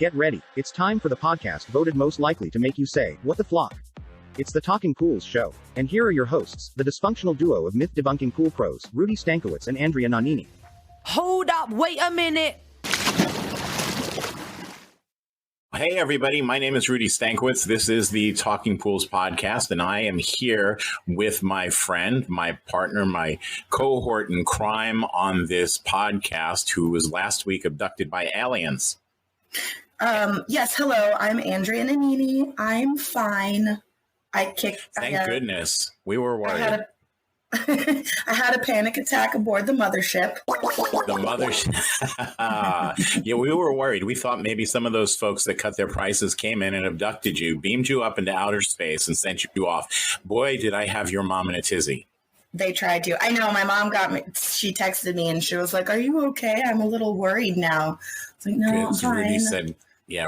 Get ready, it's time for the podcast voted most likely to make you say, "What the flock?" It's the Talking Pools show. And here are your hosts, the dysfunctional duo of myth-debunking pool pros, Rudy Stankiewicz and Andrea Nannini. Hold up, wait a minute. Hey everybody, my name is Rudy Stankiewicz. This is the Talking Pools podcast, and I am here with my friend, my partner, my cohort in crime on this podcast, who was last week abducted by aliens. Yes, hello, I'm Andrea Nannini. I'm fine. Thank goodness. We were worried. I had a panic attack aboard the mothership. The mothership. Yeah, we were worried. We thought maybe some of those folks that cut their prices came in and abducted you, beamed you up into outer space, and sent you off. Boy, did I have your mom in a tizzy. They tried to. I know, my mom got me. She texted me and she was like, "Are you okay? I'm a little worried now." I was like, "No, I'm fine."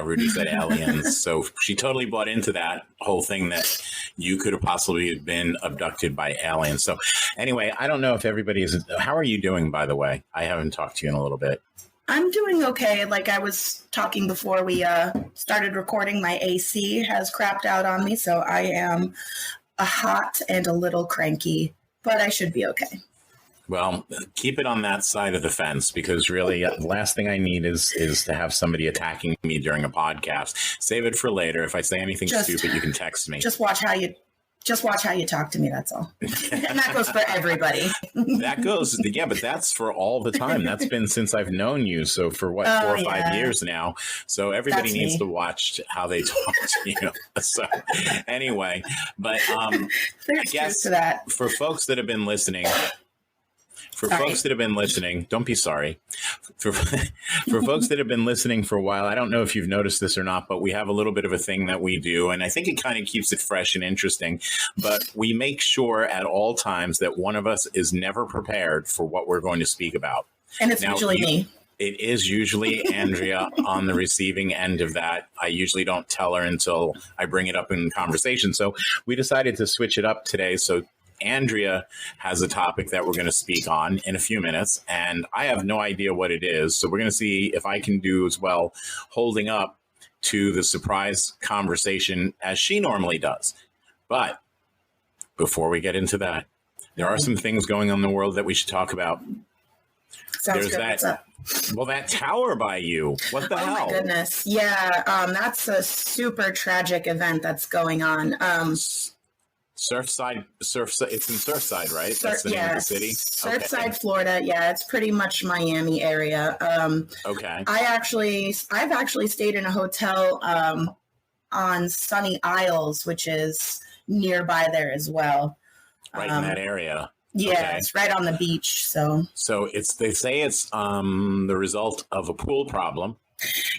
Rudy said aliens. So she totally bought into that whole thing that you could have possibly been abducted by aliens. So anyway, I don't know if everybody is. How are you doing, by the way? I haven't talked to you in a little bit. I'm doing okay. Like I was talking before we started recording, my AC has crapped out on me. So I am hot and a little cranky, but I should be okay. Well, keep it on that side of the fence, because really the last thing I need is to have somebody attacking me during a podcast. Save it for later. If I say anything stupid, you can text me. Just watch how you talk to me. That's all. And that goes for everybody. That goes, yeah, but that's for all the time. That's been since I've known you. So for 4 or 5 years now. So everybody needs to watch how they talk to you. So anyway, but I guess to that. For folks that have been listening. Folks that have been listening, don't be sorry. For folks that have been listening for a while, I don't know if you've noticed this or not, but we have a little bit of a thing that we do, and I think it kind of keeps it fresh and interesting. But we make sure at all times that one of us is never prepared for what we're going to speak about. And it's usually me. It is usually Andrea on the receiving end of that. I usually don't tell her until I bring it up in conversation. So we decided to switch it up today. So Andrea has a topic that we're going to speak on in a few minutes, and I have no idea what it is. So we're going to see if I can do as well, holding up to the surprise conversation as she normally does. But before we get into that, there are some things going on in the world that we should talk about. Sounds good. What's up? Well, that tower by you. What the hell? Oh, my goodness. Yeah, that's a super tragic event that's going on. Surfside, it's in Surfside, right? That's the name of the city? Surfside, okay. Florida. Yeah, it's pretty much Miami area. Okay. I've actually stayed in a hotel on Sunny Isles, which is nearby there as well. Right in that area. Yeah, okay. It's right on the beach. So they say it's the result of a pool problem.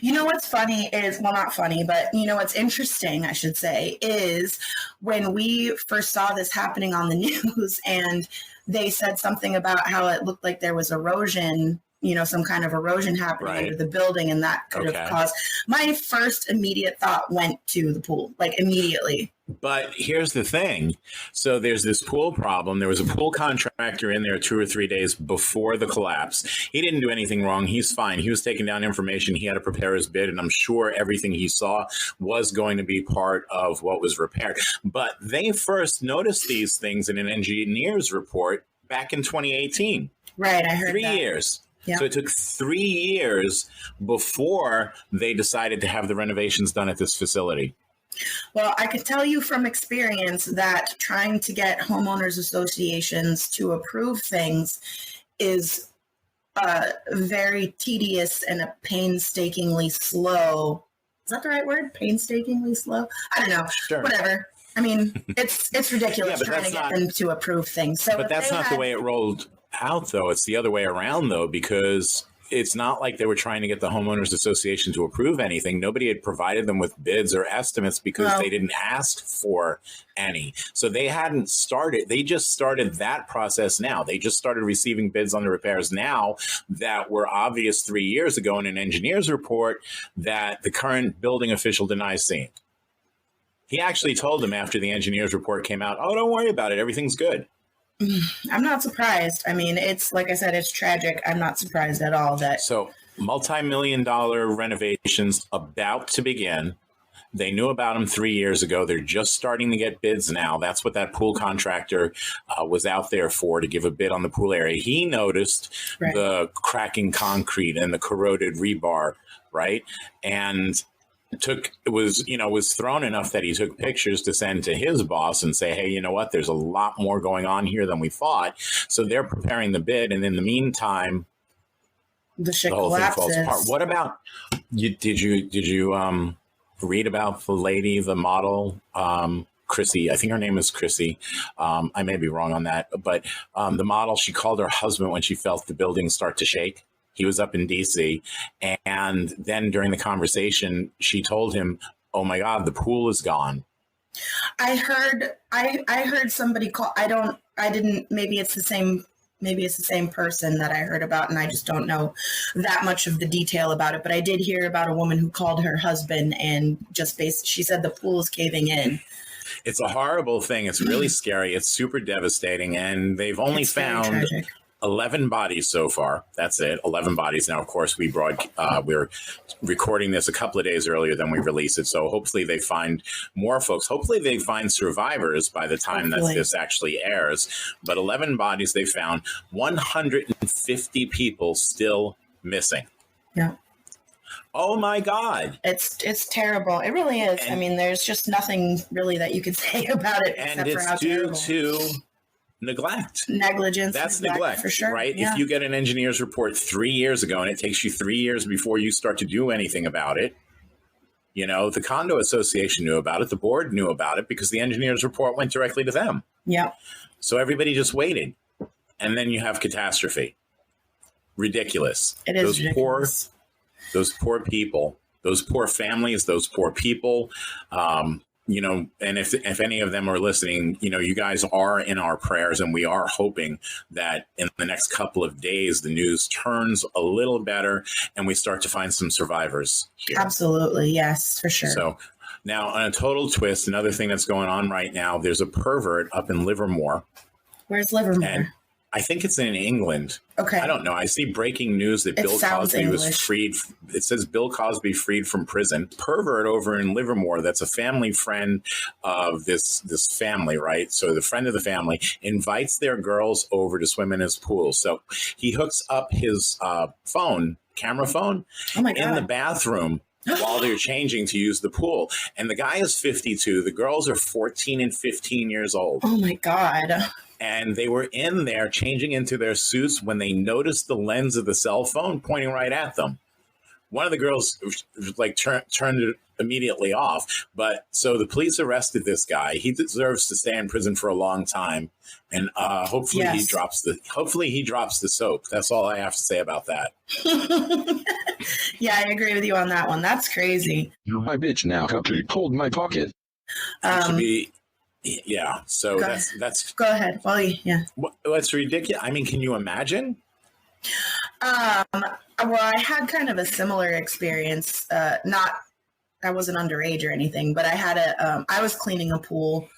You know what's funny is, well, not funny, but you know what's interesting, I should say, is when we first saw this happening on the news and they said something about how it looked like there was erosion, some kind of erosion happening under the building, and that could have caused. My first immediate thought went to the pool, like immediately. But here's the thing. So there's this pool problem. There was a pool contractor in there 2 or 3 days before the collapse. He didn't do anything wrong. He's fine. He was taking down information. He had to prepare his bid, and I'm sure everything he saw was going to be part of what was repaired. But they first noticed these things in an engineer's report back in 2018. Right, I heard 3 years. Yep. So it took 3 years before they decided to have the renovations done at this facility. Well, I can tell you from experience that trying to get homeowners associations to approve things is very tedious and a painstakingly slow. Is that the right word? Painstakingly slow? I don't know. Sure. Whatever. I mean, it's ridiculous trying to get them to approve things. So, but that's not the way it rolled out, though. It's the other way around, though, because it's not like they were trying to get the homeowners association to approve anything. Nobody had provided them with bids or estimates because they didn't ask for any. So they hadn't started. They just started that process now. They just started receiving bids on the repairs now that were obvious 3 years ago in an engineer's report that the current building official denies seeing. He actually told them after the engineer's report came out, "Oh, don't worry about it. Everything's good." I'm not surprised. I mean, it's like I said, it's tragic. I'm not surprised at all that. So multi-million-dollar renovations about to begin. They knew about them 3 years ago. They're just starting to get bids now. That's what that pool contractor was out there for, to give a bid on the pool area. He noticed the cracking concrete and the corroded rebar, right? And was thrown enough that he took pictures to send to his boss and say, hey, you know what? There's a lot more going on here than we thought. So they're preparing the bid. And in the meantime, the whole collapses. thing falls apart. What about you? Did you read about the lady, the model, Chrissy? I think her name is Chrissy. I may be wrong on that, but the model, she called her husband when she felt the building start to shake. He was up in DC, and then during the conversation, she told him, "Oh my God, the pool is gone." I heard somebody call. I didn't. Maybe it's the same person that I heard about, and I just don't know that much of the detail about it. But I did hear about a woman who called her husband and she said the pool is caving in. It's a horrible thing. It's really scary. It's super devastating, and they've only found 11 bodies so far. That's it. 11 bodies. Now, of course, we're recording this a couple of days earlier than we release it. So hopefully they find more folks. Hopefully they find survivors by the time that this actually airs. But 11 bodies they found, 150 people still missing. Yeah. Oh my God. It's terrible. It really is. I mean, there's just nothing really that you could say about it except for how terrible. And it's due to negligence. That's neglect for sure. Right? Yeah. If you get an engineer's report 3 years ago and it takes you 3 years before you start to do anything about it, the condo association knew about it. The board knew about it because the engineer's report went directly to them. Yeah. So everybody just waited. And then you have catastrophe. Ridiculous. It is ridiculous. Those poor people, those poor families, those poor people, and if any of them are listening, you guys are in our prayers, and we are hoping that in the next couple of days, the news turns a little better and we start to find some survivors here. Absolutely. Yes, for sure. So now, on a total twist, another thing that's going on right now, there's a pervert up in Livermore. Where's Livermore? And I think it's in England. Okay. I don't know. I see breaking news that Bill Cosby was freed. It says Bill Cosby freed from prison. Pervert over in Livermore, that's a family friend of this family, right? So the friend of the family invites their girls over to swim in his pool. So he hooks up his camera phone in the bathroom while they're changing to use the pool. And the guy is 52. The girls are 14 and 15 years old. Oh, my God. And they were in there changing into their suits when they noticed the lens of the cell phone pointing right at them. One of the girls turned it immediately off. But so the police arrested this guy. He deserves to stay in prison for a long time. And hopefully he drops the soap. That's all I have to say about that. Yeah, I agree with you on that one. That's crazy. You're my bitch now. Cupcake, hold my pocket. Yeah. So that's. Go ahead. Well, yeah. That's ridiculous. I mean, can you imagine? Well, I had kind of a similar experience. I wasn't underage or anything, but I was cleaning a pool,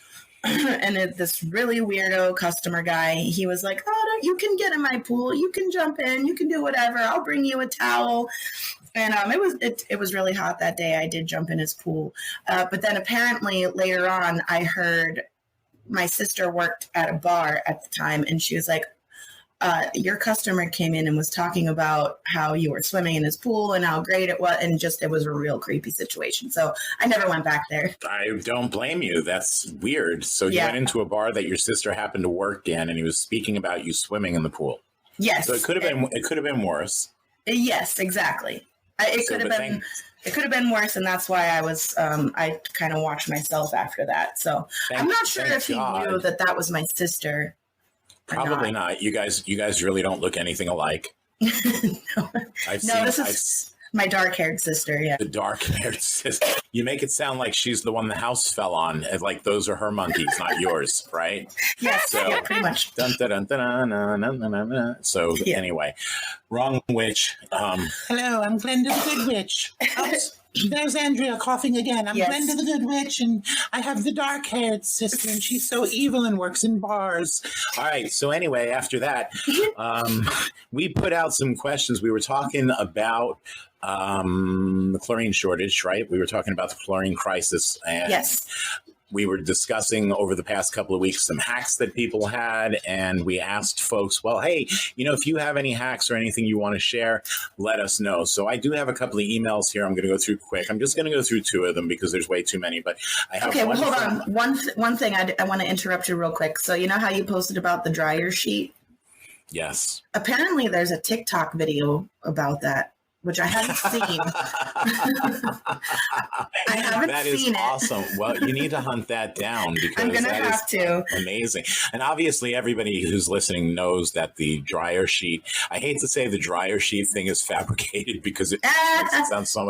and this really weirdo customer guy, he was like, "Oh, you can get in my pool. You can jump in. You can do whatever. I'll bring you a towel." And it was really hot that day. I did jump in his pool. But then apparently later on, I heard my sister worked at a bar at the time, and she was like, your customer came in and was talking about how you were swimming in his pool and how great it was. And it was a real creepy situation. So I never went back there. I don't blame you. That's weird. So you went into a bar that your sister happened to work in, and he was speaking about you swimming in the pool. Yes. So it could have been worse. Yes, exactly. It could have been worse, and that's why I kind of watched myself after that. So I'm not sure if he knew that was my sister. Probably not. You guys really don't look anything alike. No, this is my dark-haired sister. Yeah, the dark-haired sister. You make it sound like she's the one the house fell on, and like those are her monkeys, not yours, right? Yes, yeah, pretty much. Dun, dun, dun, dun, dun, dun, dun, dun, dun. So anyway, wrong witch. Hello, I'm Glenda the Good Witch. There's Andrea coughing again. I'm Yes. Brenda the Good Witch, and I have the dark-haired sister, and she's so evil and works in bars. All right. So anyway, after that, we put out some questions. We were talking about the chlorine shortage, right? We were talking about the chlorine crisis, and Yes. we were discussing over the past couple of weeks some hacks that people had, and we asked folks, well, hey, if you have any hacks or anything you want to share, let us know. So I do have a couple of emails here I'm going to go through quick. I'm just going to go through two of them because there's way too many, but I have Okay, well, one. hold on. One thing I want to interrupt you real quick. So you know how you posted about the dryer sheet? Yes. Apparently there's a TikTok video about that, which I haven't seen. I haven't That seen is it. awesome. Well, you need to hunt that down because I'm going to that have is to. amazing. And obviously everybody who's listening knows that the dryer sheet, I hate to say the dryer sheet thing is fabricated because it makes it sound so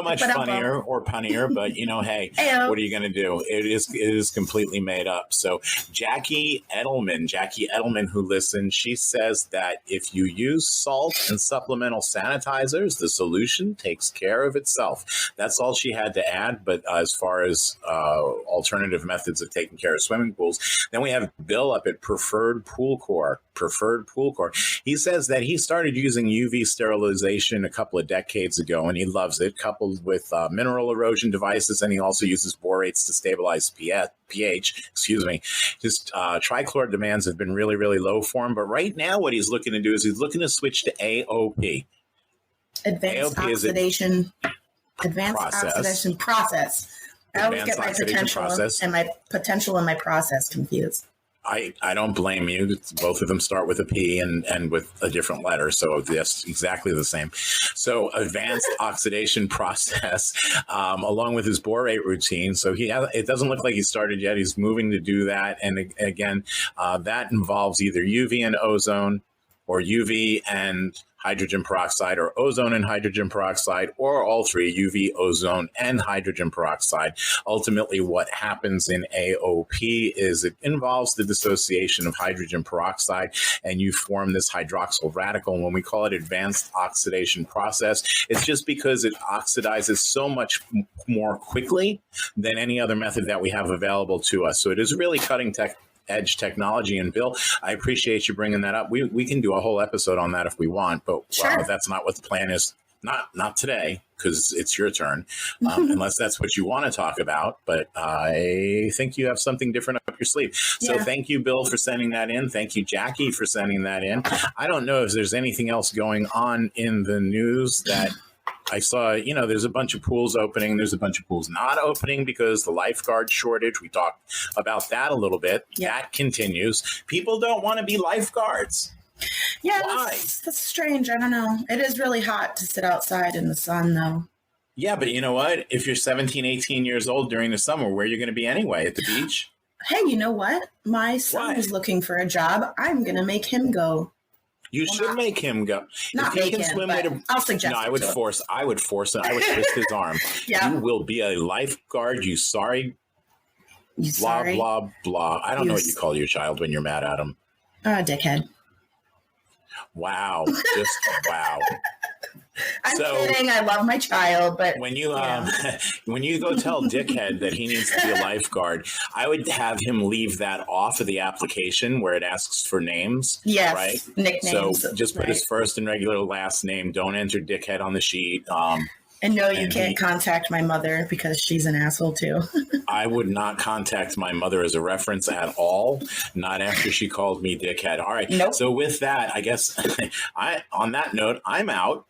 much funnier or punnier, but hey, Ayo. what are you going to do? It is completely made up. So Jackie Edelman, who listens, she says that if you use salt and supplemental sanitizers, the solution takes care of itself. That's all she had to add. But as far as alternative methods of taking care of swimming pools, then we have Bill up at Preferred Pool Core. He says that he started using UV sterilization a couple of decades ago, and he loves it, coupled with mineral erosion devices, and he also uses borates to stabilize pH. His trichlor demands have been really, really low for him. But right now what he's looking to do is he's looking to switch to AOP. Advanced AOP is oxidation process. process. I always get my Oxidation process. potential and my process confused. I don't blame you. Both of them start with a P and with a different letter. So that's exactly the same. So advanced oxidation process, along with his borate routine. So it doesn't look like he started yet. He's moving to do that. And again, that involves either UV and ozone, or UV and hydrogen peroxide, or ozone and hydrogen peroxide, or all three, UV, ozone, and hydrogen peroxide. Ultimately, what happens in AOP is it involves the dissociation of hydrogen peroxide, and you form this hydroxyl radical. And when we call it advanced oxidation process, it's just because it oxidizes so much more quickly than any other method that we have available to us. So it is really cutting edge technology. And Bill, I appreciate you bringing that up. We can do a whole episode on that if we want, but Sure. That's not what the plan is. Not today, because it's your turn, unless that's what you want to talk about. But I think you have something different up your sleeve. So Thank you, Bill, for sending that in. Thank you, Jackie, for sending that in. I don't know if there's anything else going on in the news that I saw. There's a bunch of pools opening. There's a bunch of pools not opening because the lifeguard shortage. We talked about that a little bit. Yeah. That continues. People don't want to be lifeguards. Yeah, Why? that's strange. I don't know. It is really hot to sit outside in the sun, though. Yeah, but you know what? If you're 17, 18 years old during the summer, where are you going to be anyway? At the beach? Hey, you know what? My son is looking for a job. I'm going to make him go. You should make him go. Not if he make can him, swim but I'll suggest No, I it would to him. force him. I would twist his arm. Yeah. You will be a lifeguard, you sorry, You blah, sorry? blah, blah. I don't know what you call your child when you're mad at him. Dickhead. Wow. Just wow. I'm kidding. I love my child, but when you when you go tell Dickhead that he needs to be a lifeguard, I would have him leave that off of the application where it asks for names. yes, Right. nicknames. So just put his first and regular last name. Don't enter Dickhead on the sheet. And no, you can't contact my mother because she's an asshole too. I would not contact my mother as a reference at all. Not after she called me Dickhead. All right. Nope. So with that, I guess on that note, I'm out.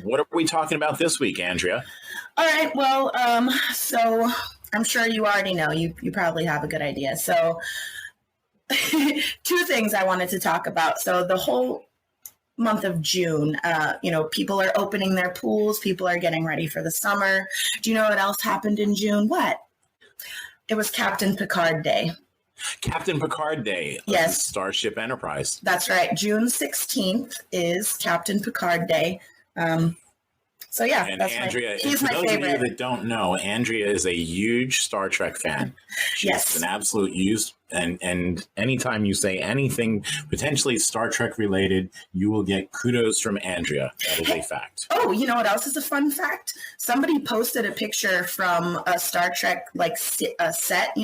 What are we talking about this week, Andrea? All right. Well, so I'm sure you already know. You probably have a good idea. So two things I wanted to talk about. So the whole month of June, people are opening their pools. People are getting ready for the summer. Do you know what else happened in June? What? It was Captain Picard Day. Captain Picard Day of Yes. Starship Enterprise. That's right. June 16th is Captain Picard Day. So yeah, And that's Andrea, he's for my those of favorite. you that don't know, Andrea is a huge Star Trek fan. She's Yes. an absolute use. And anytime you say anything potentially Star Trek related, you will get kudos from Andrea. That is a fact. Oh, you know what else is a fun fact? Somebody posted a picture from a Star Trek a set,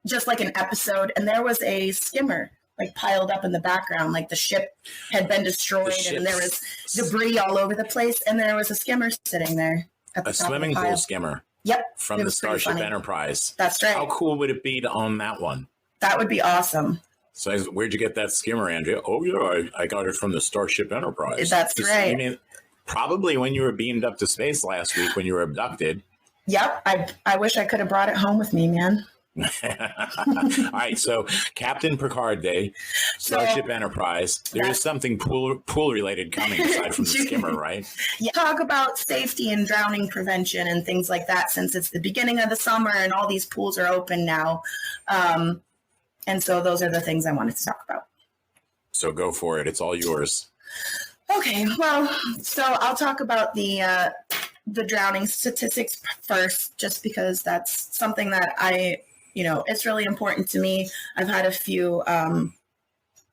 just like an episode, and there was a skimmer piled up in the background, like the ship had been destroyed and there was debris all over the place, and there was a skimmer sitting there at the A top swimming of the pool pile. skimmer. Yep, From the Starship Enterprise. That's right. How cool would it be to own that one? That would be awesome. So where'd you get that skimmer, Andrea? Oh, yeah, I got it from the Starship Enterprise. That's right. I mean, probably when you were beamed up to space last week when you were abducted. Yep, I wish I could have brought it home with me, man. All right, so Captain Picard Day, Starship Enterprise. There is something pool related coming aside from the skimmer, right? Yeah, talk about safety and drowning prevention and things like that, since it's the beginning of the summer and all these pools are open now. And so those are the things I wanted to talk about. So go for it. It's all yours. Okay, well, so I'll talk about the drowning statistics first, just because that's something that it's really important to me. I've had a few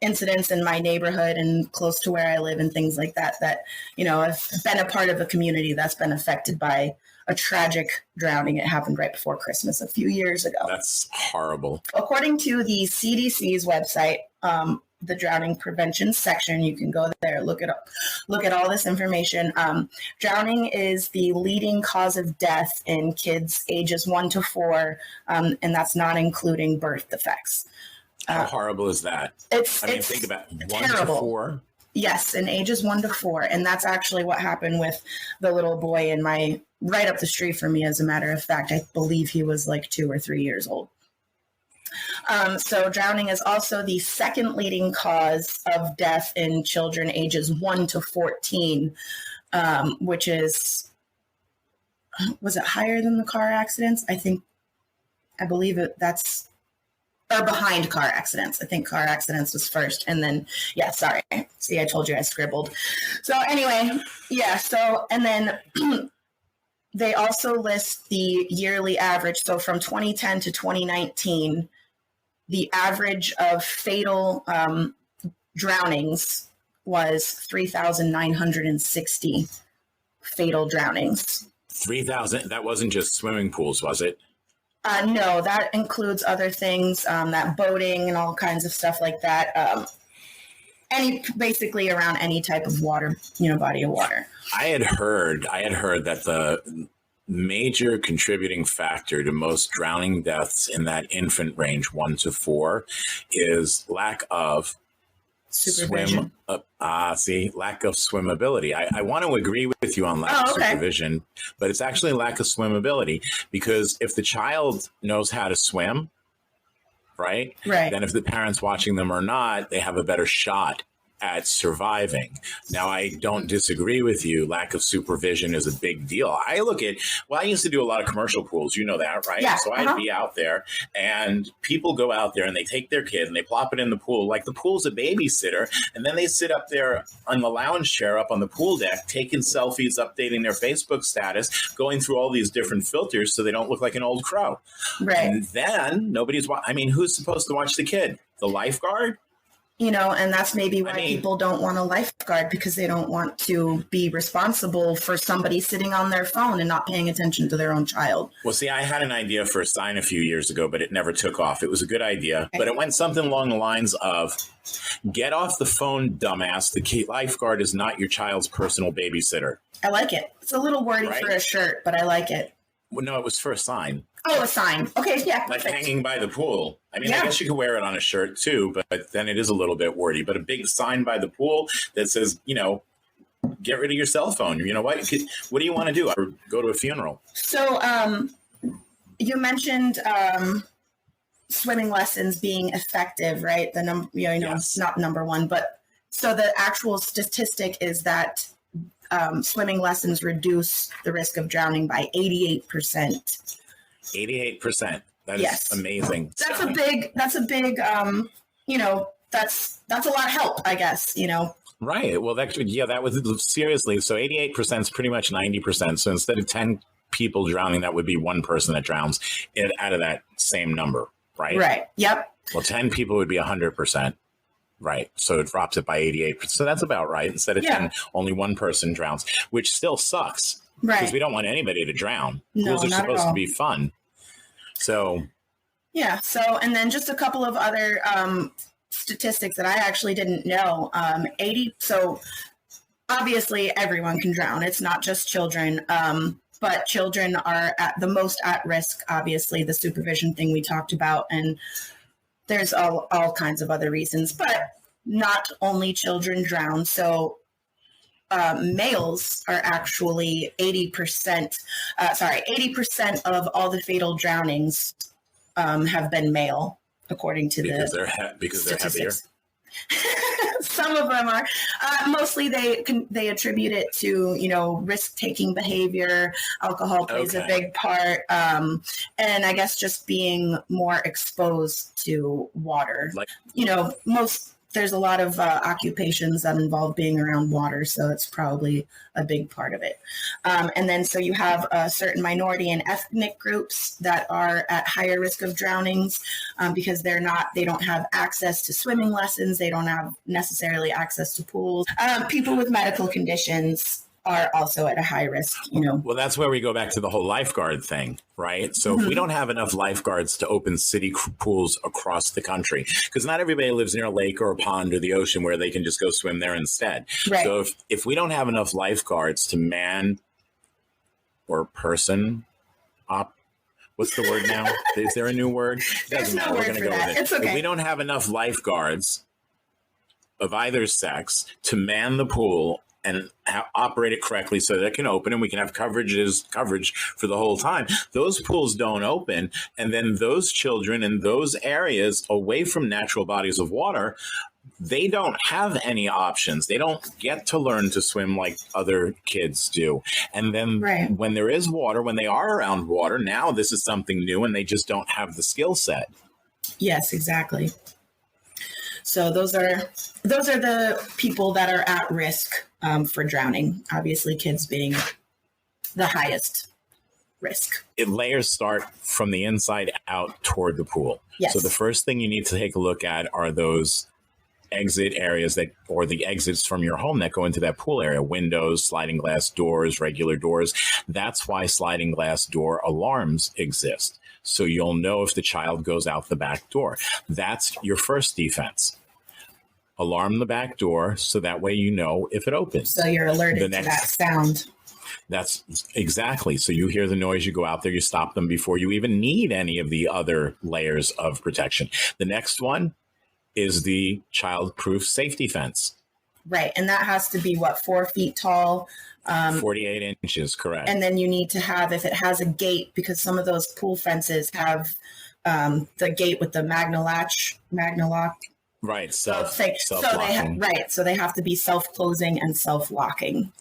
incidents in my neighborhood and close to where I live and things like that, I've been a part of a community that's been affected by a tragic drowning. It happened right before Christmas a few years ago. That's horrible. According to the CDC's website, the drowning prevention section, you can go there, look at all this information. Drowning is the leading cause of death in kids ages 1 to 4, and that's not including birth defects. How horrible is that? Think about 1 terrible. to 4. Yes, in ages 1 to 4, and that's actually what happened with the little boy right up the street from me. As a matter of fact, I believe he was 2 or 3 years old. So drowning is also the second leading cause of death in children ages 1 to 14, which was it higher than the car accidents? I believe that's, or behind car accidents. I think car accidents was first. And then, sorry. See, I told you I scribbled. So anyway, and then they also list the yearly average. So from 2010 to 2019, the average of fatal drownings was 3,960 fatal drownings. 3,000? That wasn't just swimming pools, was it? No, that includes other things, that boating and all kinds of stuff like that. Basically around any type of water, body of water. I had heard that the major contributing factor to most drowning deaths in that infant range 1 to 4 is lack of supervision. Lack of swimmability. I want to agree with you on lack of supervision, but it's actually lack of swimmability, because if the child knows how to swim, right, then if the parents watching them or not, they have a better shot at surviving. Now, I don't disagree with you. Lack of supervision is a big deal. I used to do a lot of commercial pools. You know that, right? Yeah, so I'd be out there, and people go out there and they take their kid and they plop it in the pool. Like, the pool's a babysitter, and then they sit up there on the lounge chair up on the pool deck, taking selfies, updating their Facebook status, going through all these different filters so they don't look like an old crow. Right. And then who's supposed to watch the kid? The lifeguard? And that's maybe why people don't want a lifeguard, because they don't want to be responsible for somebody sitting on their phone and not paying attention to their own child. Well, see, I had an idea for a sign a few years ago, but it never took off. It was a good idea, but it went something along the lines of, get off the phone, dumbass. The lifeguard is not your child's personal babysitter. I like it. It's a little wordy for a shirt, but I like it. Well, no, it was for a sign. Oh, a sign. Okay, yeah. Like hanging by the pool. I guess you could wear it on a shirt too, but then it is a little bit wordy. But a big sign by the pool that says, get rid of your cell phone. You know what? What do you want to do? Or go to a funeral? So you mentioned swimming lessons being effective, right? The Yes. Not number one, but so the actual statistic is that swimming lessons reduce the risk of drowning by 88%. 88%. That is amazing. That's a big, that's a lot of help, I guess, Right. Well, that was seriously. So 88% is pretty much 90%. So instead of 10 people drowning, that would be one person that drowns out of that same number. Right. Right. Yep. Well, 10 people would be 100%. Right. So it drops it by 88%. So that's about right. Instead of 10, only one person drowns, which still sucks. Right. Because we don't want anybody to drown. No, Pools are not at supposed all. to be fun. So. Yeah. So, and then just a couple of other statistics that I actually didn't know. So obviously everyone can drown. It's not just children. But children are at the most at risk, obviously, the supervision thing we talked about. And there's all kinds of other reasons. But not only children drown. So males are actually 80% of all the fatal drownings have been male, according to because the they're heavier. Some of them are. Mostly they attribute it to risk-taking behavior. Alcohol plays a big part, and I guess just being more exposed to water. There's a lot of occupations that involve being around water, so it's probably a big part of it. And then so you have a certain minority and ethnic groups that are at higher risk of drownings because they don't have access to swimming lessons. They don't have necessarily access to pools. People with medical conditions are also at a high risk, Well, that's where we go back to the whole lifeguard thing, right? So if we don't have enough lifeguards to open city pools across the country, because not everybody lives near a lake or a pond or the ocean where they can just go swim there instead. Right. So if we don't have enough lifeguards to man or person what's the word now? Is there a new word? There's no We're word going to for go that. with it. It's okay. If we don't have enough lifeguards of either sex to man the pool and operate it correctly so that it can open and we can have coverage for the whole time. Those pools don't open. And then those children in those areas away from natural bodies of water, they don't have any options. They don't get to learn to swim like other kids do. And then when there is water, when they are around water, now this is something new and they just don't have the skill set. Yes, exactly. So those are the people that are at risk for drowning. Obviously, kids being the highest risk. Layers start from the inside out toward the pool. Yes. So the first thing you need to take a look at are those exit areas or the exits from your home that go into that pool area, windows, sliding glass doors, regular doors. That's why sliding glass door alarms exist. So you'll know if the child goes out the back door. That's your first defense. Alarm the back door so that way you know if it opens. So you're alerted to that sound. That's exactly. So you hear the noise, you go out there, you stop them before you even need any of the other layers of protection. The next one is the child-proof safety fence. Right. And that has to be 4 feet tall? 48 inches, correct. And then you need to have, if it has a gate, because some of those pool fences have the gate with the Magna-lock. Right. Self-locking. So they have to be self-closing and self-locking.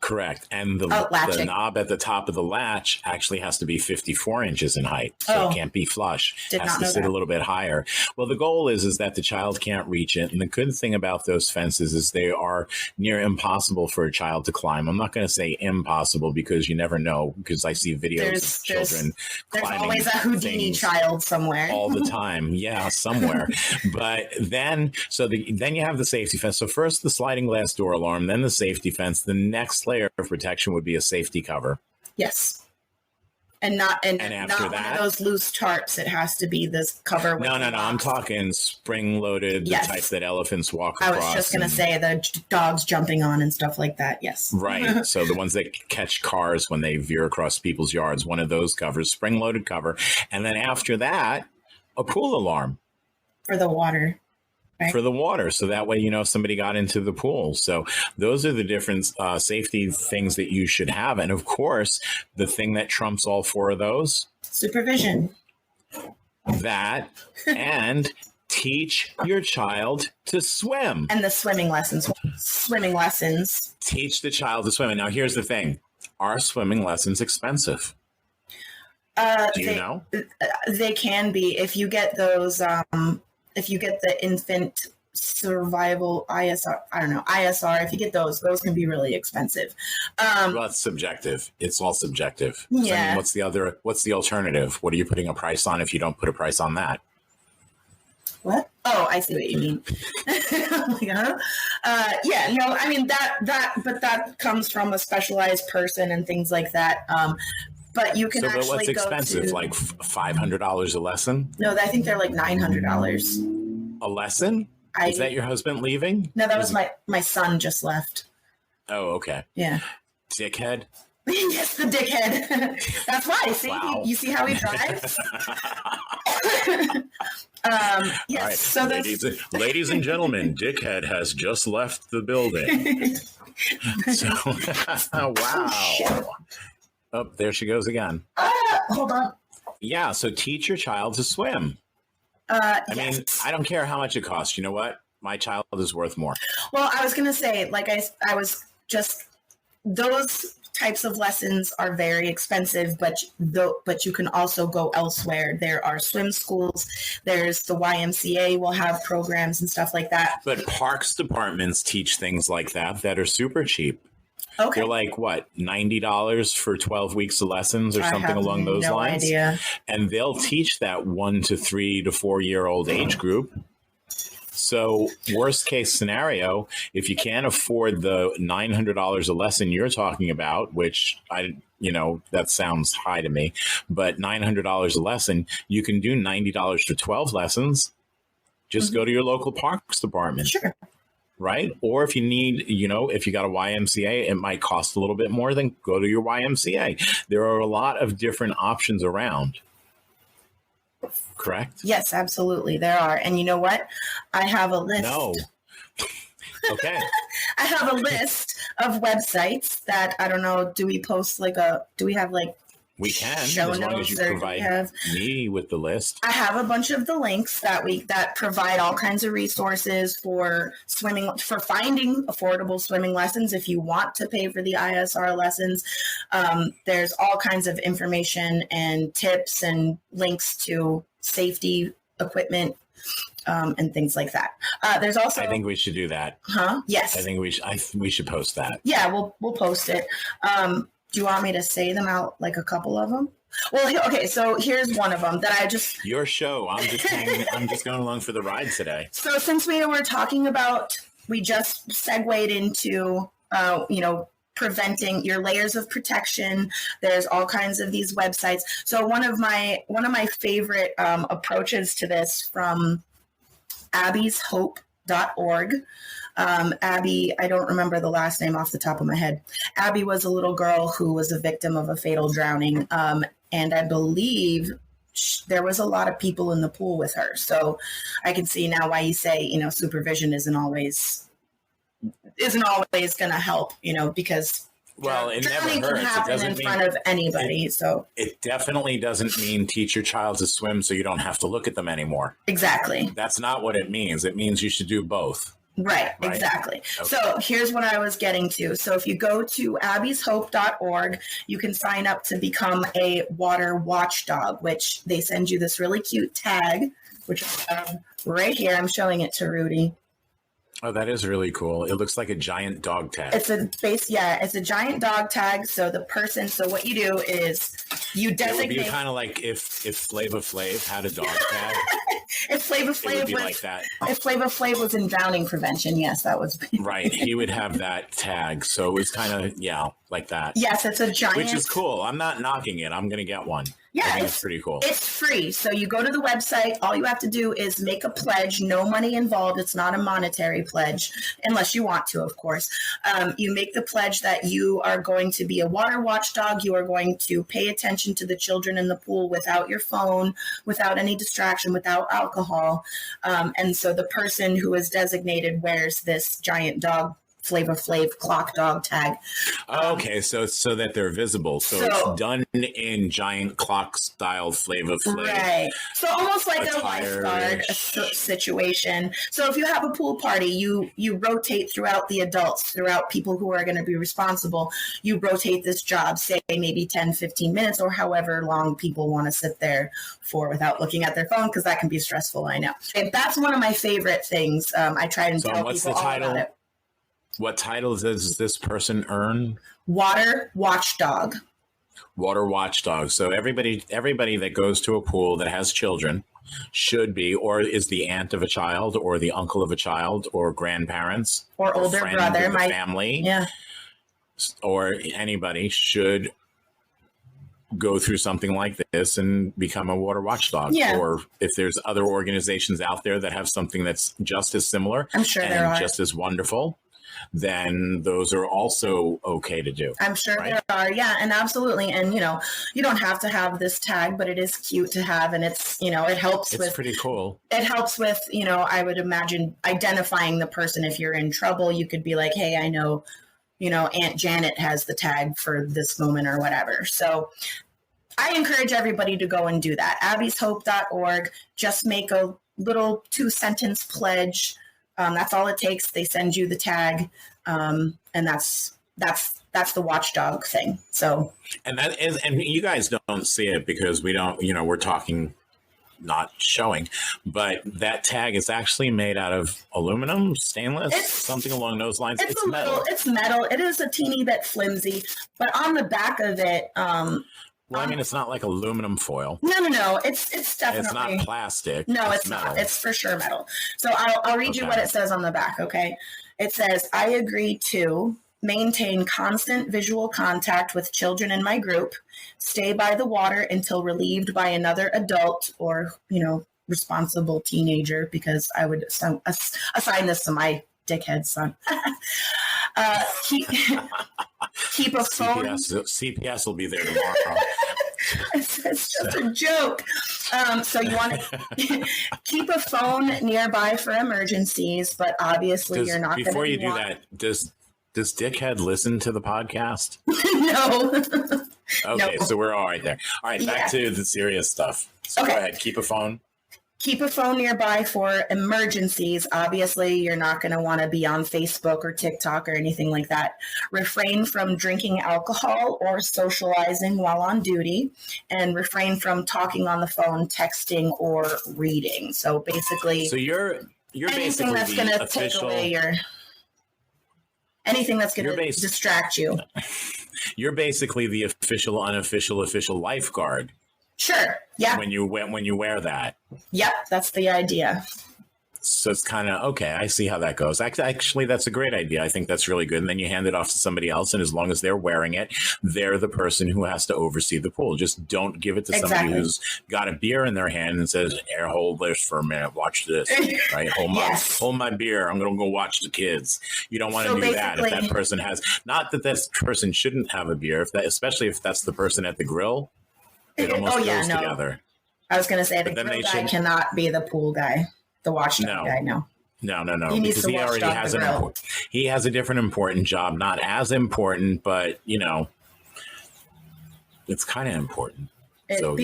Correct. And the knob at the top of the latch actually has to be 54 inches in height. So it can't be flush. It has to sit a little bit higher. Well, the goal is that the child can't reach it. And the good thing about those fences is they are near impossible for a child to climb. I'm not going to say impossible because you never know, because I see videos of children climbing. There's always a Houdini child somewhere. All the time. Yeah, somewhere. But then, then you have the safety fence. So first the sliding glass door alarm, then the safety fence. The next layer of protection would be a safety cover. Yes. And not one of those loose tarps. It has to be this cover. No. I'm talking spring-loaded, the type that elephants walk across. I was just going to say the dogs jumping on and stuff like that. Yes. Right. So the ones that catch cars when they veer across people's yards, one of those covers, spring-loaded cover. And then after that, a pool alarm. For the water. Right. For the water. So that way, if somebody got into the pool. So those are the different safety things that you should have. And of course, the thing that trumps all four of those. Supervision. That and teach your child to swim. And the swimming lessons. Teach the child to swim. And now here's the thing. Are swimming lessons expensive? Do you know? They can be. If you get those... if you get the infant survival ISR. I don't know, ISR. If you get those can be really expensive. Well, it's subjective. It's all subjective. So, Yeah. I mean, what's the alternative? What are you putting a price on if you don't put a price on that? What? Oh, I see what you mean. I'm like, huh? Yeah, no, I mean but that comes from a specialized person and things like that. But you can So, actually but what's expensive? Like $500 a lesson? No, I think they're like $900. A lesson? Is that your husband leaving? No, that was my son just left. Oh, okay. Yeah. Dickhead. Yes, the dickhead. That's why. See, Wow. you see how he drives? Yes. Right. So ladies and gentlemen, Dickhead has just left the building. So, wow. Oh, there she goes again. Hold on. Yeah. So teach your child to swim. I mean, I don't care how much it costs. You know what? My child is worth more. Well, I was going to say, like I was just, those types of lessons are very expensive, but you can also go elsewhere. There are swim schools. There's the YMCA will have programs and stuff like that. But parks departments teach things like that are super cheap. Okay. They're like, what, $90 for 12 weeks of lessons or something along those lines? Idea. And they'll teach that 1 to 3 to 4 year old age group. So worst case scenario, if you can't afford the $900 a lesson you're talking about, which that sounds high to me, but $900 a lesson, you can do $90 for 12 lessons. Just go to your local parks department. Sure. Right? Or if you need, if you got a YMCA, it might cost a little bit more, then go to your YMCA. There are a lot of different options around. Correct? Yes, absolutely. There are. And you know what? I have a list. No. Okay. I have a list of websites that, I don't know, do we have we can, show as long as notes, you or provide me with the list. I have a bunch of the links that provide all kinds of resources for swimming, for finding affordable swimming lessons. If you want to pay for the ISR lessons, there's all kinds of information and tips and links to safety equipment and things like that. There's also, I think we should do that. Huh? Yes. I think we should post that. Yeah, we'll post it. Do you want me to say them out, like a couple of them? Well, okay, so here's one of them that I just... Your show. I'm just going along for the ride today. So since we were talking about, we just segued into, preventing your layers of protection. There's all kinds of these websites. So one of my favorite approaches to this from abbyshope.org. Abby, I don't remember the last name off the top of my head. Abby was a little girl who was a victim of a fatal drowning. And I believe there was a lot of people in the pool with her. So I can see now why you say, supervision isn't always going to help, because well, it never drowning hurts. can happen in front of anybody. So it definitely doesn't mean teach your child to swim so you don't have to look at them anymore. Exactly. That's not what it means. It means you should do both. Right, exactly. Okay. So here's what I was getting to. So if you go to abbyshope.org, you can sign up to become a water watchdog, which they send you this really cute tag, which is right here. I'm showing it to Rudy. Oh, that is really cool. It looks like a giant dog tag. It's a giant dog tag. So what you do is you designate. It would be kind of like if Flava Flav had a dog tag. If Flava Flav it would be was like that. If Flava Flav was in drowning prevention, yes, that was right. He would have that tag. So it was kind of like that. Yes, it's a giant. Which is cool. I'm not knocking it. I'm going to get one. Yeah, it's pretty cool. It's free. So you go to the website. All you have to do is make a pledge. No money involved. It's not a monetary pledge, unless you want to, of course. You make the pledge that you are going to be a water watchdog. You are going to pay attention to the children in the pool without your phone, without any distraction, without alcohol. And so the person who is designated wears this giant dog Flavor Flav clock dog tag. Okay, so that they're visible. So it's done in giant clock style Flavor Flav. Right. So almost like a attire. lifeguard situation. So if you have a pool party, you rotate throughout the adults, throughout people who are going to be responsible. You rotate this job, say maybe 10, 15 minutes or however long people want to sit there for without looking at their phone, because that can be stressful, I know. And that's one of my favorite things. I try and tell what's people the all title? about it. What title does this person earn? Water watchdog. Water watchdog. So everybody that goes to a pool that has children should be, or is the aunt of a child, or the uncle of a child, or grandparents, Or older friend brother, of the my family, yeah. or anybody should go through something like this and become a water watchdog. Yeah. Or if there's other organizations out there that have something that's just as similar, I'm sure there are. just as wonderful, then those are also okay to do. I'm sure right? there are. Yeah, and absolutely. And, you don't have to have this tag, but it is cute to have. And it's, it helps It's pretty cool. It helps with, I would imagine identifying the person. If you're in trouble, you could be like, hey, I know, Aunt Janet has the tag for this moment or whatever. So I encourage everybody to go and do that. abbyshope.org. Just make a little 2-sentence pledge. That's all it takes. They send you the tag, and that's the watchdog thing. So, and you guys don't see it because we don't. We're talking, not showing, but that tag is actually made out of aluminum, stainless, something along those lines. It's metal. It's metal. It is a teeny bit flimsy, but on the back of it. Well, I mean, it's not like aluminum foil. No. It's definitely. It's not plastic. No, it's metal. not. It's for sure metal. So I'll read you what it says on the back, okay? It says, I agree to maintain constant visual contact with children in my group, stay by the water until relieved by another adult or, responsible teenager, because I would assign this to my dickhead son. Keep a phone. CPS will be there tomorrow. It's just a joke. So you want to keep a phone nearby for emergencies, but obviously you're not going to. Before you do that, does Dickhead listen to the podcast? No. Okay, No. So we're all right there. All right, back to the serious stuff. So Okay. Go ahead, keep a phone. Keep a phone nearby for emergencies. Obviously, you're not going to want to be on Facebook or TikTok or anything like that. Refrain from drinking alcohol or socializing while on duty, and refrain from talking on the phone, texting, or reading. So basically, you're anything basically that's the going to take official. away anything that's going to distract you. You're basically the official, official lifeguard. Sure. Yeah. When you wear that. Yep. That's the idea. So it's kind of, okay, I see how that goes. Actually, that's a great idea. I think that's really good. And then you hand it off to somebody else. And as long as they're wearing it, they're the person who has to oversee the pool. Just don't give it to somebody who's got a beer in their hand and says, here, hold this for a minute. Watch this. Right? Hold my beer. I'm going to go watch the kids. You don't want to do that. If that person has, not that this person shouldn't have a beer, especially if that's the person at the grill, it almost goes together. I was going to say the grill guy cannot be the pool guy. The watchdog guy, no. No. Because he already has he has a different important job. Not as important, but it's kind of important. So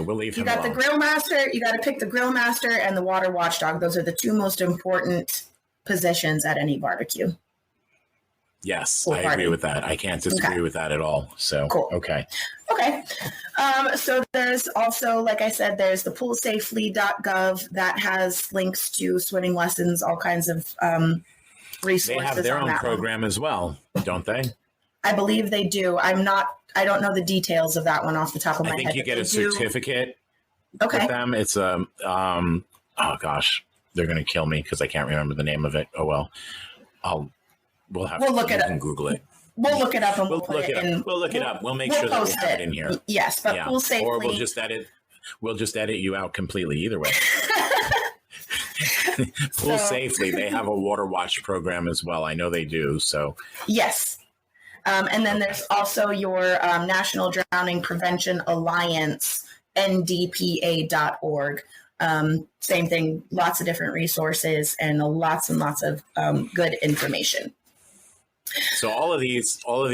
we'll leave him alone. You got the grill master. You got to pick the grill master and the water watchdog. Those are the two most important positions at any barbecue. Yes, I agree with that. I can't disagree with that at all. So, cool. Okay. So there's also, like I said, there's the poolsafely.gov that has links to swimming lessons, all kinds of resources. They have their own program as well, don't they? I believe they do. I don't know the details of that one off the top of my head. I think you get a certificate with them. It's oh gosh, they're going to kill me because I can't remember the name of it. Oh well, we'll look it up and Google it. We'll look it up and we'll look it up. We'll look it up. We'll make sure that we have it in here. Yes, but Pool Safely. Or we'll just edit you out completely. Either way. Pool Safely. They have a water watch program as well. I know they do. So yes. And then there's also your National Drowning Prevention Alliance, ndpa.org. Same thing, lots of different resources and lots of good information. So all of these are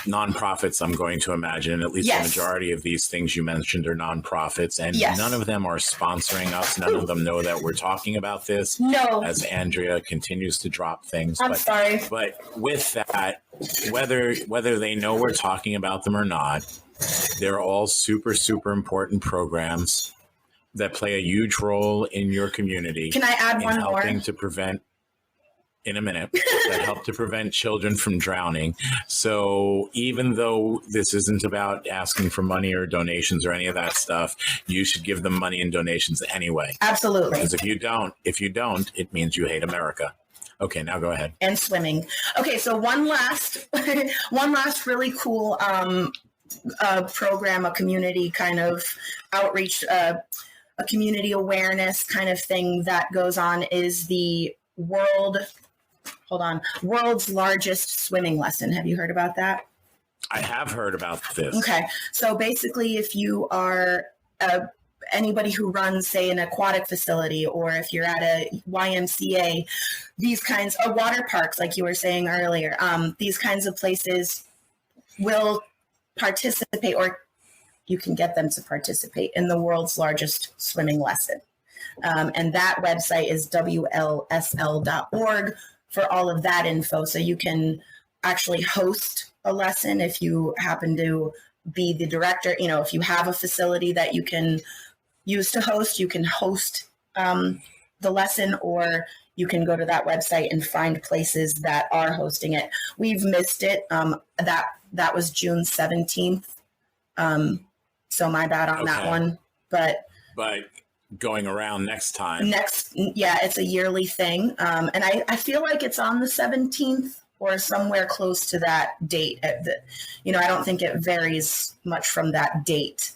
nonprofits, I'm going to imagine. At least Yes. the majority of these things you mentioned are nonprofits, and Yes. none of them are sponsoring us. None of them know that we're talking about this. No. As Andrea continues to drop things. I'm sorry. But with that, whether they know we're talking about them or not, they're all super, super important programs that play a huge role in your community. Can I add in one more? helping to prevent, in a minute, that help to prevent children from drowning. So even though this isn't about asking for money or donations or any of that stuff, you should give them money and donations anyway. Absolutely. Because if you don't, it means you hate America. Okay, now go ahead. And swimming. Okay, so one last really cool program, a community kind of outreach, a community awareness kind of thing that goes on is the world's largest swimming lesson. Have you heard about that? I have heard about this. Okay. So basically, if you are anybody who runs, say, an aquatic facility, or if you're at a YMCA, these kinds of water parks, like you were saying earlier, these kinds of places will participate, or you can get them to participate in the world's largest swimming lesson. And that website is WLSL.org for all of that info. So you can actually host a lesson if you happen to be the director. You know, if you have a facility that you can use to host, you can host the lesson, or you can go to that website and find places that are hosting it. We've missed it. That was June 17th. So my bad on that one. But going around next time. It's a yearly thing. And I feel like it's on the 17th or somewhere close to that date. I don't think it varies much from that date.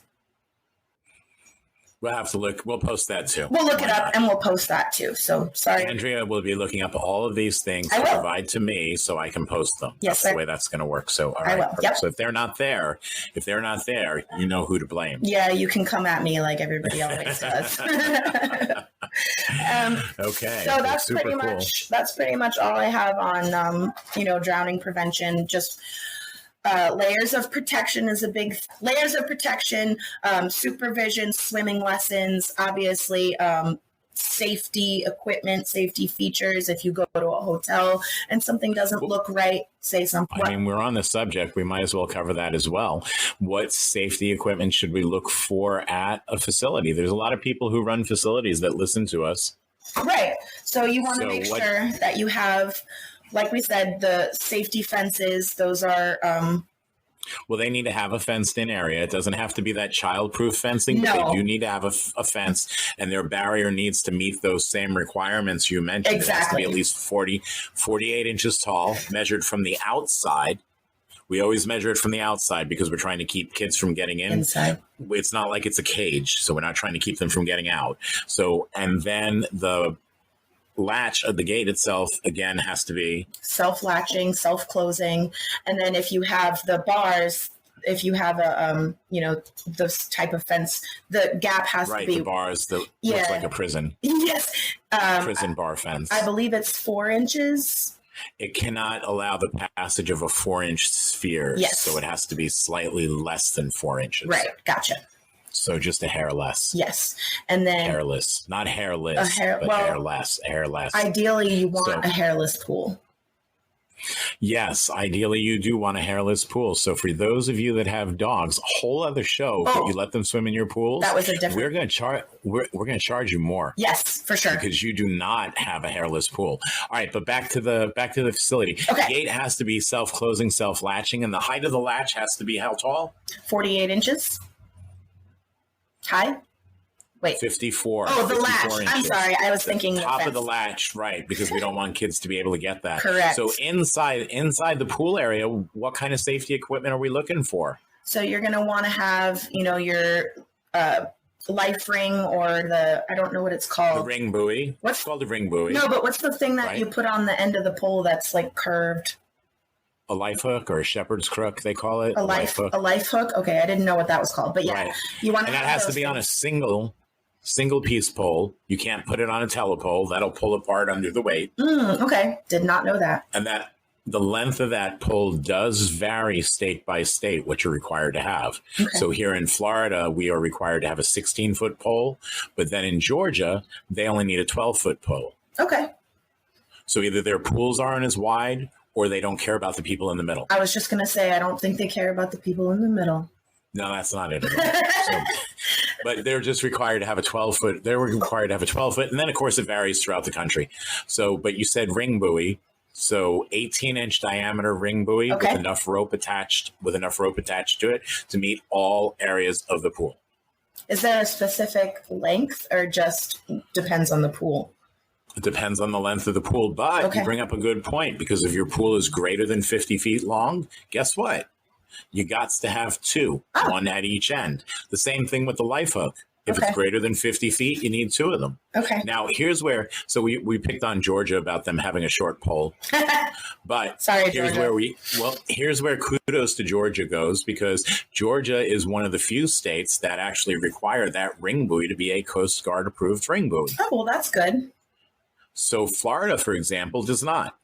We'll have to look. We'll post that too. We'll look it up and we'll post that too. So sorry. Andrea will be looking up all of these things to provide to me so I can post them. Yes, that's the way that's going to work. So, all right. I will. Yep. So if they're not there, you know who to blame. Yeah, you can come at me like everybody always does. Okay. So that's super pretty cool. much all I have on drowning prevention. Just layers of protection is a big layers of protection, supervision, swimming lessons, obviously, safety equipment, safety features. If you go to a hotel and something doesn't look right, say something. I mean, we're on the subject. We might as well cover that as well. What safety equipment should we look for at a facility? There's a lot of people who run facilities that listen to us. Right. So you want to make sure that you have, like we said, the safety fences. Those are well, they need to have a fenced-in area. It doesn't have to be that child-proof fencing, but they do need to have a fence, and their barrier needs to meet those same requirements you mentioned. Exactly. It has to be at least 48 inches tall, measured from the outside. We always measure it from the outside because we're trying to keep kids from getting in. Inside. It's not like it's a cage, so we're not trying to keep them from getting out. So, and then the latch of the gate itself, again, has to be self-latching, self-closing. And then if you have the bars, if you have a, this type of fence, the gap has to be. The bars that looks like a prison. Yes. Prison bar fence. I believe it's 4 inches. It cannot allow the passage of a 4-inch sphere. Yes. So it has to be slightly less than 4 inches. Right. Gotcha. So just a hair less. Yes. And then hairless, not hairless, but hairless. Ideally, you want a hairless pool. Yes, ideally you do want a hairless pool. So for those of you that have dogs, a whole other show, but you let them swim in your pools. That was a different. We're going to charge you more. Yes, for sure. Because you do not have a hairless pool. All right, but back to the facility. Okay. The gate has to be self-closing, self-latching, and the height of the latch has to be how tall? 48 inches. High? Wait. 54. Oh, the latch. Inches. I'm sorry. I was thinking the top of the latch, right, because we don't want kids to be able to get that. Correct. So inside the pool area, what kind of safety equipment are we looking for? So you're going to want to have, your life ring, or I don't know what it's called. The ring buoy. What's called a ring buoy? No, but what's the thing that you put on the end of the pole that's like curved? A life hook, or a shepherd's crook, they call it. A life hook. Okay, I didn't know what that was called, but yeah, you want. And that has to be on a single single piece pole. You can't put it on a telepole. That'll pull apart under the weight. Okay. Did not know that. And that the length of that pole does vary state by state, what you're required to have. Okay. So here in Florida, we are required to have a 16-foot pole, but then in Georgia, they only need a 12-foot pole. Okay. So either their pools aren't as wide or they don't care about the people in the middle. I was just going to say, I don't think they care about the people in the middle. No, that's not it at all. So, but they're just required to have a 12-foot. They're required to have a 12-foot. And then, of course, it varies throughout the country. So, but you said ring buoy. So 18-inch diameter ring buoy Okay. with enough rope attached to it to meet all areas of the pool. Is there a specific length or just depends on the pool? It depends on the length of the pool. But Okay. you bring up a good point, because if your pool is greater than 50 feet long, guess what? You got to have two, one at each end. The same thing with the life hook. If Okay. it's greater than 50 feet, you need two of them. Okay. Now, here's where, so we picked on Georgia about them having a short pole. But Sorry, here's Georgia. here's where kudos to Georgia goes, because Georgia is one of the few states that actually require that ring buoy to be a Coast Guard approved ring buoy. Oh, well, that's good. So Florida, for example, does not.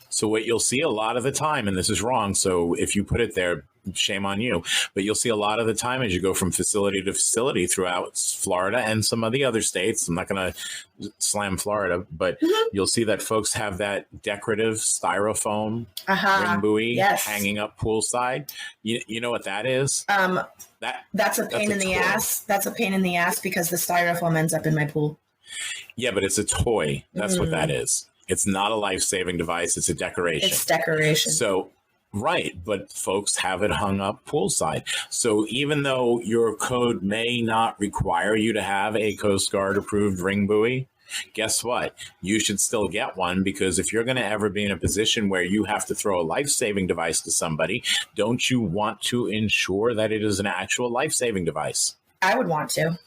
So what you'll see a lot of the time, and this is wrong, so if you put it there, shame on you, but you'll see a lot of the time as you go from facility to facility throughout Florida and some of the other states. I'm not going to slam Florida, but you'll see that folks have that decorative styrofoam ring buoy Yes. hanging up poolside. You know what that is? That's a pain in the toy. ass. That's a pain in the ass because the styrofoam ends up in my pool. Yeah, but it's a toy. That's what that is. It's not a life-saving device. It's a decoration. It's decoration. So, right, but folks have it hung up poolside. So even though your code may not require you to have a Coast Guard approved ring buoy, guess what? You should still get one, because if you're going to ever be in a position where you have to throw a life-saving device to somebody, don't you want to ensure that it is an actual life-saving device? I would want to.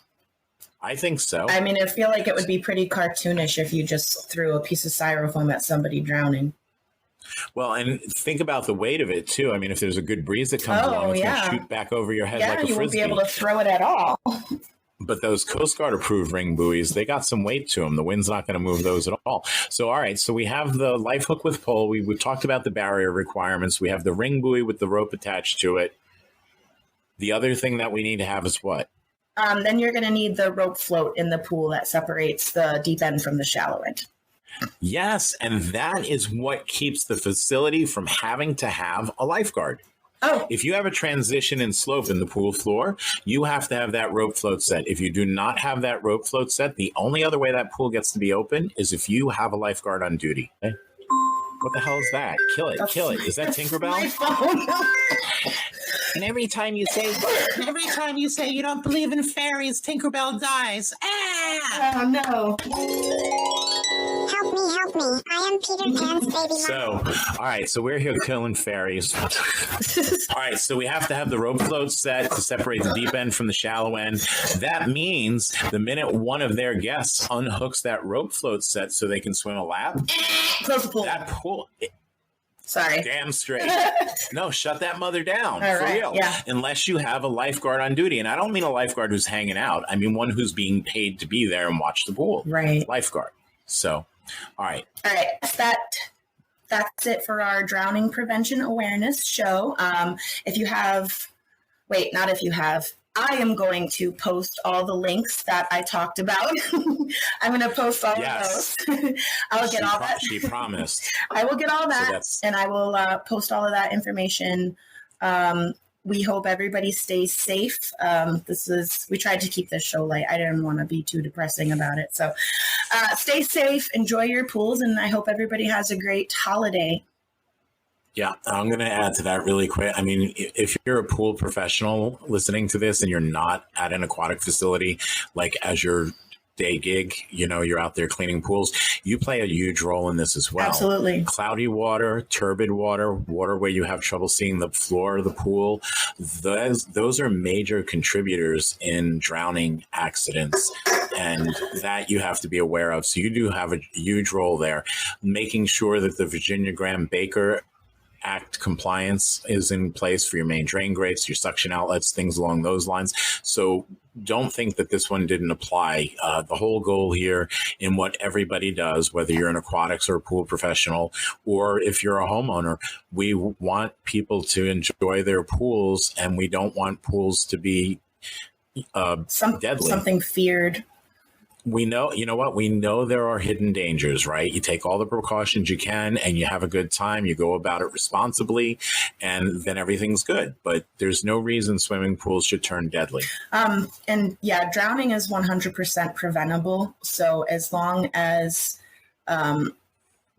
I think so. I mean, I feel like it would be pretty cartoonish if you just threw a piece of styrofoam at somebody drowning. Well, and think about the weight of it, too. I mean, if there's a good breeze that comes Oh, along, it's yeah. going to shoot back over your head Yeah, like a you won't frisbee. be able to throw it at all. But those Coast Guard approved ring buoys, they got some weight to them. The wind's not going to move those at all. So, all right. So we have the life hook with pole. We talked about the barrier requirements. We have the ring buoy with the rope attached to it. The other thing that we need to have is what? Then you're going to need the rope float in the pool that separates the deep end from the shallow end. Yes. And that is what keeps the facility from having to have a lifeguard. Oh, If you have a transition and slope in the pool floor, you have to have that rope float set. If you do not have that rope float set, the only other way that pool gets to be open is if you have a lifeguard on duty. Okay? What the hell is that? Kill it. Kill it. Is that my Tinkerbell? phone. And every time you say you don't believe in fairies, Tinkerbell dies. Ah! Oh, no. Help me. I am Peter Pan's baby mom. So, all right. So we're here killing fairies. All right. So we have to have the rope float set to separate the deep end from the shallow end. That means the minute one of their guests unhooks that rope float set so they can swim a lap, Close the pool. that pool... Sorry. Damn straight. No, shut that mother down. All For right, real. yeah. Unless you have a lifeguard on duty. And I don't mean a lifeguard who's hanging out. I mean one who's being paid to be there and watch the pool. Right. Lifeguard. So, all right. All right. That's it for our drowning prevention awareness show. I am going to post all the links that I talked about. I'm going to post all Yes. of those. I'll get all that. She promised. I will get all that, that's- and I will post all of that information. We hope everybody stays safe. We tried to keep this show light. I didn't want to be too depressing about it. So stay safe, enjoy your pools, and I hope everybody has a great holiday. Yeah, I'm going to add to that really quick. I mean, if you're a pool professional listening to this and you're not at an aquatic facility, like as your day gig, you're out there cleaning pools, you play a huge role in this as well. Absolutely. Cloudy water, turbid water where you have trouble seeing the floor of the pool, those are major contributors in drowning accidents. And that you have to be aware of. So you do have a huge role there, making sure that the Virginia Graham-Baker Act compliance is in place for your main drain grates, your suction outlets, things along those lines. So don't think that this one didn't apply. The whole goal here in what everybody does, whether you're an aquatics or a pool professional, or if you're a homeowner, we want people to enjoy their pools, and we don't want pools to be deadly. Something feared. We know, you know what? We know there are hidden dangers, right? You take all the precautions you can and you have a good time. You go about it responsibly and then everything's good. But there's no reason swimming pools should turn deadly. And yeah, drowning is 100% preventable. So as long as I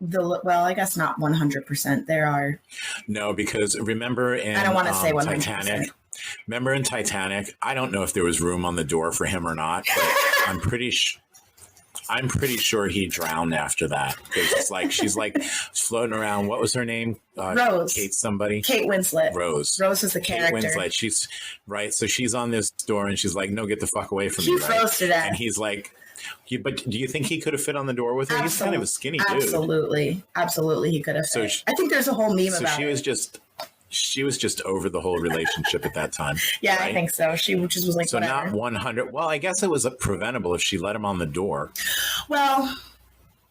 guess not 100%. There are. No, because remember in I don't want to say 100%. Titanic. Remember in Titanic, I don't know if there was room on the door for him or not, but I'm pretty sure he drowned after that. Because it's like she's like floating around. What was her name? Rose. Kate somebody. Kate Winslet. Rose. Rose is the character. Kate Winslet. She's right. So she's on this door and she's like, "No, get the fuck away from me!" She froze to death. And he's like, "But do you think he could have fit on the door with her?" He's kind of a skinny dude. Absolutely, he could have. So I think there's a whole meme about it. She was just over the whole relationship at that time. Yeah, right? I think so. She just was like, so whatever. Not 100. Well, I guess it was preventable if she let him on the door. Well,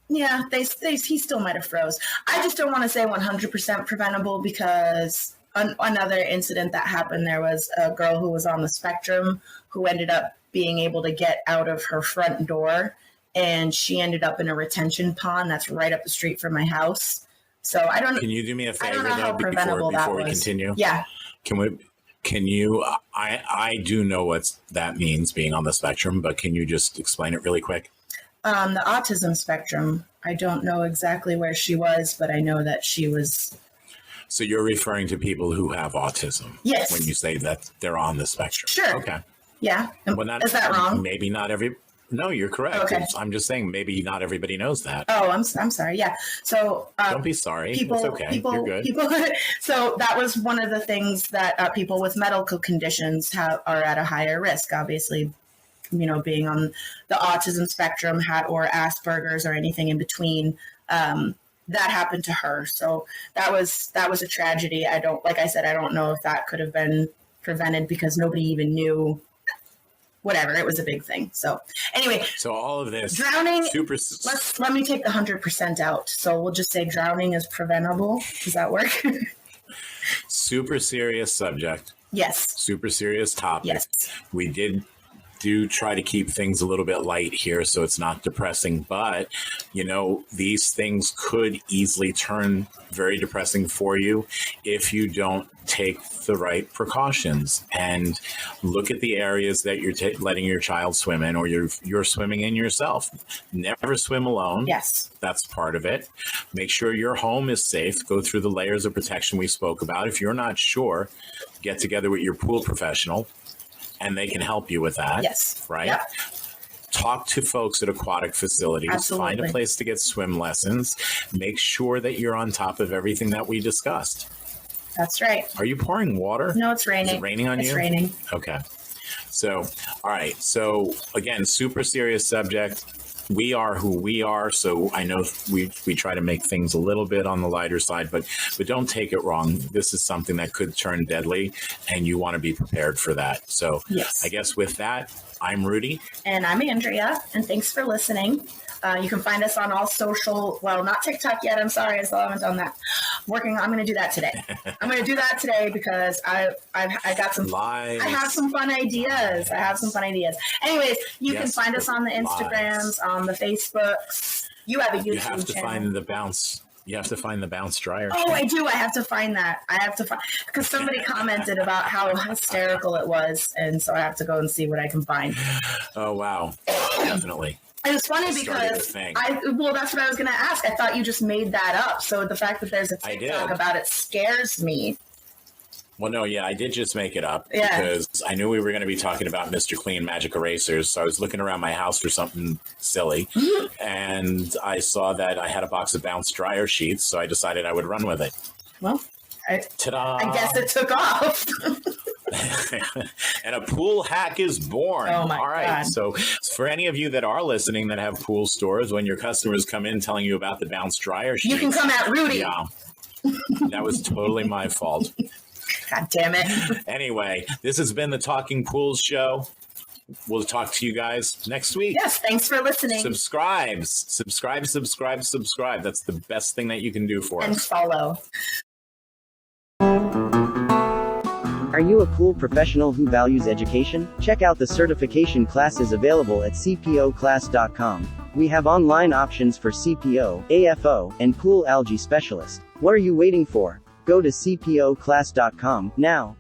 yeah, he still might have froze. I just don't want to say 100% preventable because another incident that happened, there was a girl who was on the spectrum who ended up being able to get out of her front door, and she ended up in a retention pond that's right up the street from my house. So I don't. Can you do me a favor I don't know how though preventable before we was. continue? Yeah. Can you? I do know what that means, being on the spectrum, but can you just explain it really quick? The autism spectrum. I don't know exactly where she was, but I know that she was. So you're referring to people who have autism? Yes. When you say that they're on the spectrum? Sure. Okay. Yeah. Well, Is that wrong? Maybe not every. No, you're correct. Okay. I'm just saying maybe not everybody knows that. Oh, I'm sorry. Yeah. So don't be sorry. It's okay. You're good. So that was one of the things that people with medical conditions are at a higher risk. Obviously, being on the autism spectrum or Asperger's or anything in between. That happened to her. So that was a tragedy. Like I said, I don't know if that could have been prevented because nobody even knew. Whatever, it was a big thing. So anyway, so all of this drowning. Let me take the 100% out. So we'll just say drowning is preventable. Does that work? Super serious subject. Yes. Super serious topic. Yes. We do try to keep things a little bit light here so it's not depressing, but these things could easily turn very depressing for you if you don't take the right precautions and look at the areas that you're letting your child swim in or you're swimming in yourself. Never swim alone. Yes. That's part of it. Make sure your home is safe. Go through the layers of protection we spoke about. If you're not sure, get together with your pool professional and they can help you with that. Yes. Right? Yep. Talk to folks at aquatic facilities. Absolutely. Find a place to get swim lessons. Make sure that you're on top of everything that we discussed. That's right. Are you pouring water? No, it's raining. Is it raining on you? It's raining. Okay. So, all right. So, again, super serious subject. We are who we are. So I know we try to make things a little bit on the lighter side, but don't take it wrong. This is something that could turn deadly, and you want to be prepared for that. So yes. I guess with that, I'm Rudy. And I'm Andrea, and thanks for listening. You can find us on all social, not TikTok yet. I'm sorry, I still haven't done that. I'm going to do that today. I'm going to do that today because I got some. Lies. I have some fun ideas. Anyways, you can find us on the Instagrams, on the Facebooks. You have a YouTube channel. You have to find the bounce. You have to find the bounce dryer. Oh, I do. I have to find that. Because somebody commented about how hysterical it was, and so I have to go and see what I can find. Oh wow, definitely. It was funny because that's what I was going to ask. I thought you just made that up. So the fact that there's a TikTok about it scares me. Well, no, yeah, I did just make it up because I knew we were going to be talking about Mr. Clean Magic Erasers. So I was looking around my house for something silly, and I saw that I had a box of bounce dryer sheets. So I decided I would run with it. Well, ta-da! I guess it took off. And a pool hack is born. Oh my All right. God. So for any of you that are listening that have pool stores, when your customers come in telling you about the bounce dryer sheets, you can come at Rudy. Yeah. That was totally my fault. God damn it. Anyway, this has been the Talking Pools Show. we'll talk to you guys next week. Yes, thanks for listening. Subscribe. That's the best thing that you can do for And us. follow. Are you a cool professional who values education? Check out the certification classes available at cpoclass.com. We have online options for CPO, AFO, and Cool Algae Specialist. What are you waiting for? Go to cpoclass.com now.